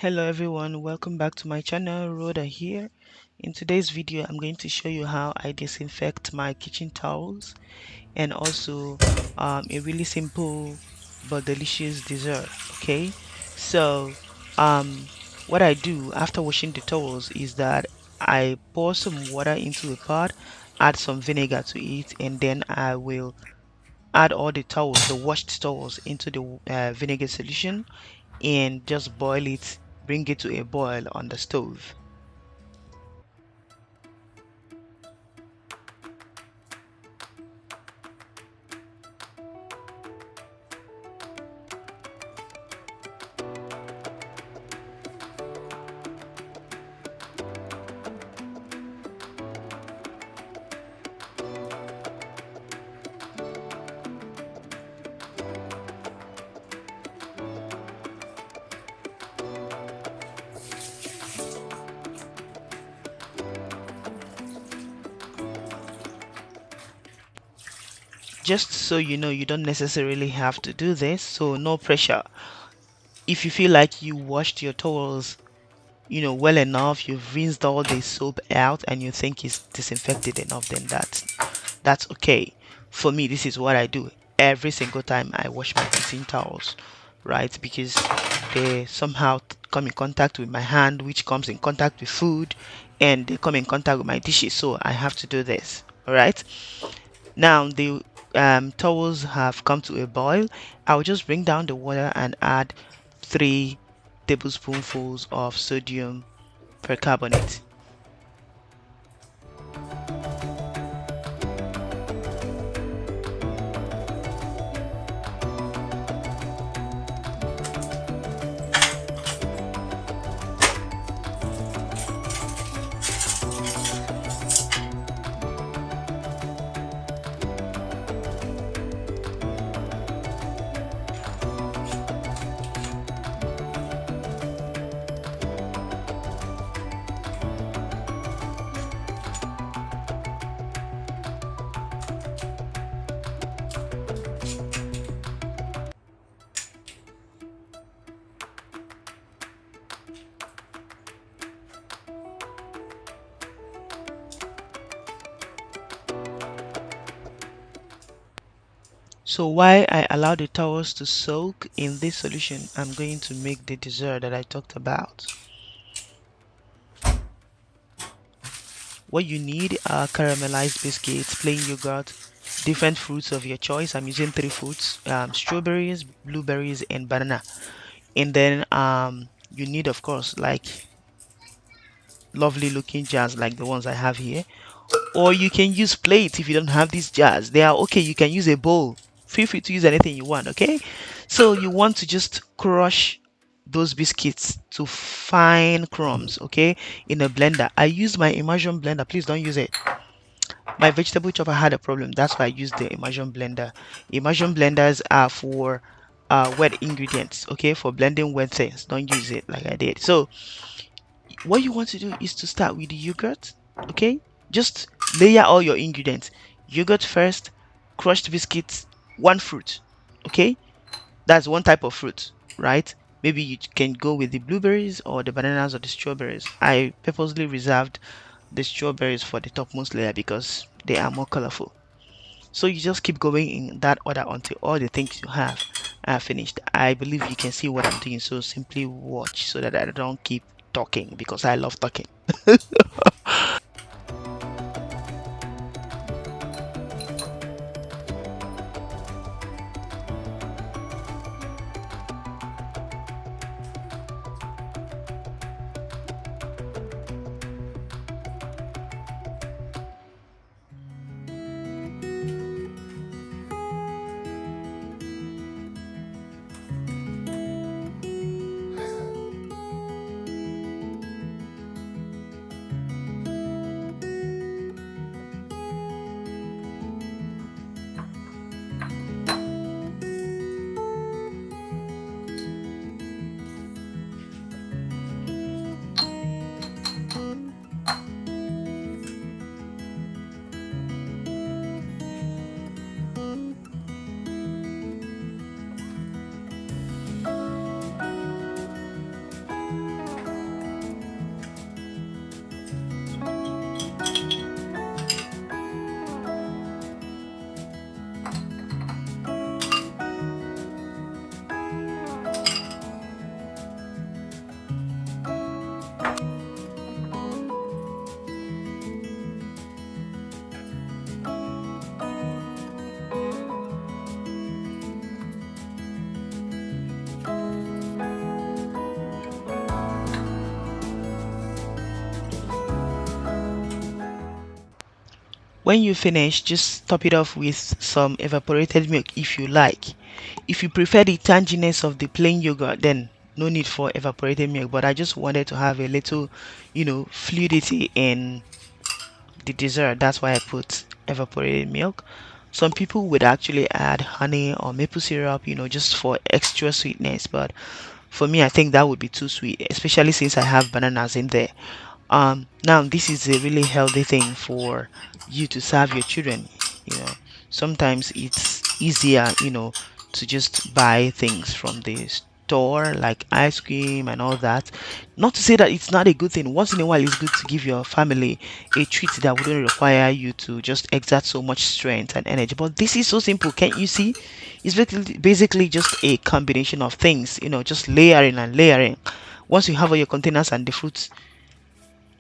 Hello everyone, welcome back to my channel. Rhoda here. In today's video I'm going to show you how I disinfect my kitchen towels and also a really simple but delicious dessert. Okay, so um, what I do after washing the towels is that I pour some water into a pot, add some vinegar to it, and then I will add all the towels, the washed towels, into the vinegar solution and just boil it, bring it to a boil on the stove. Just so you know, you don't necessarily have to do this, so no pressure. If you feel like you washed your towels, well enough, you've rinsed all the soap out and you think it's disinfected enough, then that's okay. For me, this is what I do every single time I wash my kitchen towels, right? Because they somehow come in contact with my hand, which comes in contact with food, and they come in contact with my dishes, so I have to do this. All right. Now the towels have come to a boil. I'll just bring down the water and add 3 tablespoonfuls of sodium percarbonate. So while I allow the towels to soak in this solution, I'm going to make the dessert that I talked about. What you need are caramelized biscuits, plain yogurt, different fruits of your choice. I'm using 3 fruits, strawberries, blueberries, and banana. And then you need, of course, like lovely looking jars like the ones I have here. Or you can use plates if you don't have these jars. They are okay. You can use a bowl. Feel free to use anything you want, okay? So you want to just crush those biscuits to fine crumbs, okay, in a blender. I use my immersion blender. Please don't use it. My vegetable chopper had a problem. That's why I used the immersion blender. Immersion blenders are for wet ingredients, okay, for blending wet things. Don't use it like I did. So what you want to do is to start with the yogurt, okay? Just layer all your ingredients. Yogurt first, crushed biscuits, 1 fruit, okay? That's one type of fruit, right? Maybe you can go with the blueberries or the bananas or the strawberries. I purposely reserved the strawberries for the topmost layer because they are more colorful. So you just keep going in that order until all the things you have are finished. I believe you can see what I'm doing, so simply watch so that I don't keep talking because I love talking. When you finish, just top it off with some evaporated milk if you like. If you prefer the tanginess of the plain yogurt, then no need for evaporated milk. But I just wanted to have a little, fluidity in the dessert. That's why I put evaporated milk. Some people would actually add honey or maple syrup, just for extra sweetness. But for me, I think that would be too sweet, especially since I have bananas in there. Now this is a really healthy thing for you to serve your children. You know, sometimes it's easier, to just buy things from the store like ice cream and all that. Not to say that it's not a good thing. Once in a while, it's good to give your family a treat that wouldn't require you to just exert so much strength and energy. But this is so simple, can't you see? It's basically just a combination of things, just layering and layering. Once you have all your containers and the fruits,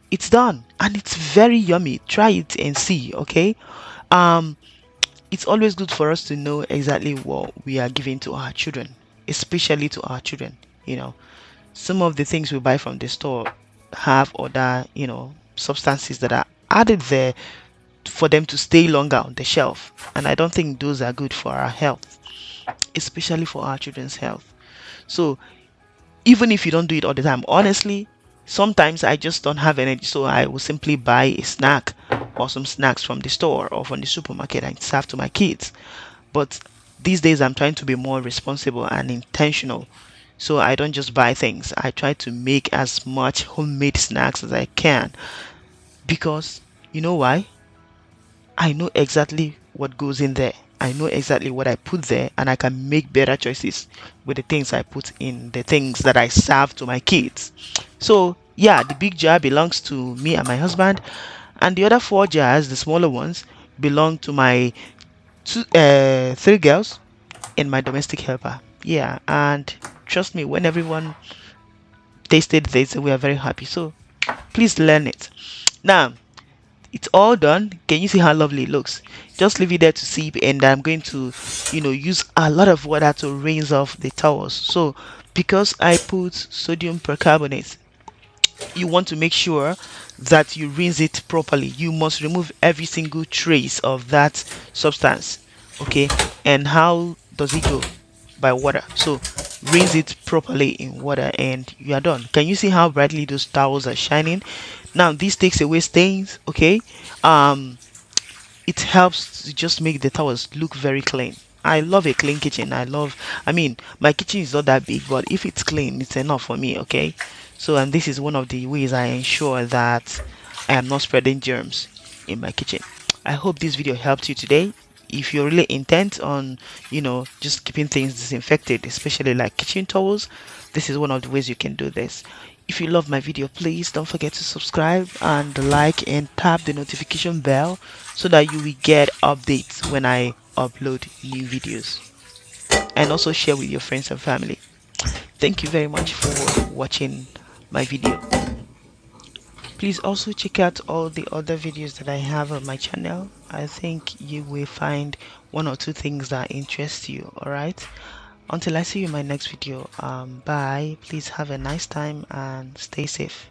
it's done and it's very yummy. Try it and see, okay? um it's always good for us to know exactly what we are giving to our children, especially to our children. Some of the things we buy from the store have other, substances that are added there for them to stay longer on the shelf, and I don't think those are good for our health, especially for our children's health. So even if you don't do it all the time, honestly, sometimes I just don't have energy, so I will simply buy a snack or some snacks from the store or from the supermarket and serve to my kids. But these days I'm trying to be more responsible and intentional, so I don't just buy things. I try to make as much homemade snacks as I can, because you know why? I know exactly what goes in there. I know exactly what I put there, and I can make better choices with the things I put in the things that I serve to my kids. So, yeah, the big jar belongs to me and my husband, and the other four jars, the smaller ones, belong to my three girls and my domestic helper. Yeah, and trust me, when everyone tasted this, we are very happy. So, please learn it. Now, it's all done. Can you see how lovely it looks? Just leave it there to seep, and I'm going to, use a lot of water to rinse off the towels. So because I put sodium percarbonate, you want to make sure that you rinse it properly. You must remove every single trace of that substance. Okay, and how does it go? By water. So rinse it properly in water and you are done. Can you see how brightly those towels are shining? Now this takes away stains. Okay, um it helps to just make the towels look very clean. I love a clean kitchen. I mean, my kitchen is not that big, but if it's clean, it's enough for me, okay? So, and this is one of the ways I ensure that I am not spreading germs in my kitchen. I hope this video helped you today. If you're really intent on, just keeping things disinfected, especially like kitchen towels, this is one of the ways you can do this. If you love my video, please don't forget to subscribe and like and tap the notification bell so that you will get updates when I upload new videos, and also share with your friends and family. Thank you very much for watching my video. Please also check out all the other videos that I have on my channel. I think you will find one or two things that interest you. All right, until I see you in my next video, bye. Please have a nice time and stay safe.